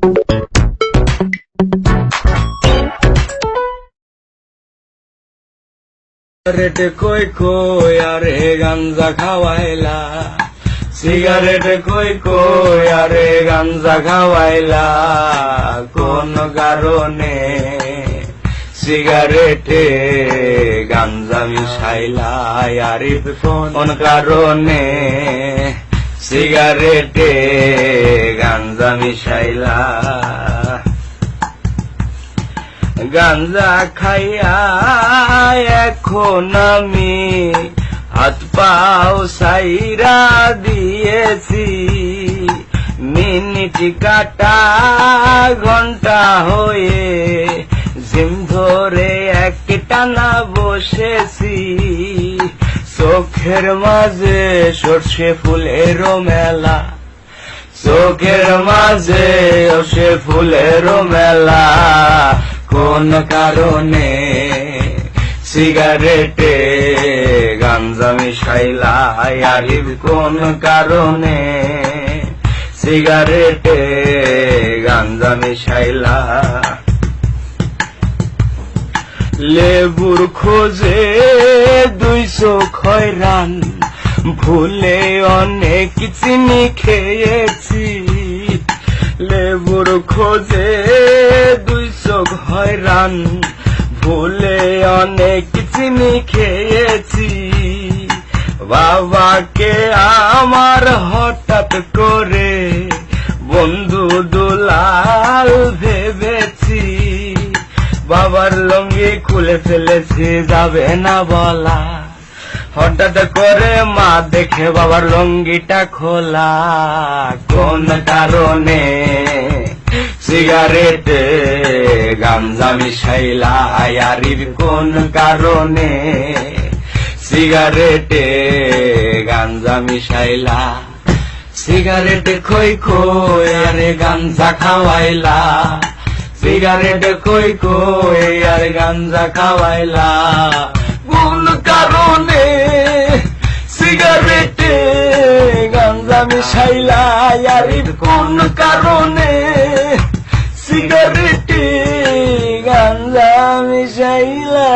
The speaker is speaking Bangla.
সিগারেট কই কই আরে গাঞ্জা খাওয়াইলা, সিগারেট কই কই আরে গাঞ্জা খাওয়াইলা, কোন কারণে সিগারেটে গাঞ্জা মিশাইলা, আরিফ কোন কারণে সিগারেটে গাঞ্জা মিশাইলা। গাঞ্জা খাইয়া এখন আমি হাত পাও সাইরা দিয়েছি, মিনিট কাটা ঘন্টা হয়ে জিম ধরে এক টানা বসেছি, চোখের মাঝে সর্ষে ফুলেরও মেলা, চোখের মাঝে সর্ষে ফুলেরও মেলা, কোন কারণে সিগারেটে গাঞ্জা মিশাইলা, আরিফ কোন কারণে সিগারেটে গাঞ্জা মিশাইলা। লেবুর খোঁজে 200 খয়রান, ভুলে অনেক চিনি খেয়েছি, লেবুর খোঁজে 200 খয়রান, ভুলে অনেক চিনি খেয়েছি, বাবাকে আমার হঠাৎ করে বন্ধু দুলাল ভেবেছি, বাবার লুঙ্গি খুলে ফেলেছি যাবে না বলা, হঠাৎ করে মা দেখে বাবার লুঙ্গিটা খোলা, কোন কারণে সিগারেটে গাঞ্জা মিশাইলা, আরিফ কোন কারণে সিগারেটে গাঞ্জা মিশাইলা। সিগারেট কই কই আরে গাঞ্জা খাওয়াইলা, সিগারেট কই কই আর গাঞ্জা খাওয়াইলা, কোন কারণে সিগারেটে গাঞ্জা মিশাইলা, আরিফ কোন কারণে সিগারেটে গাঞ্জা মিশাইলা।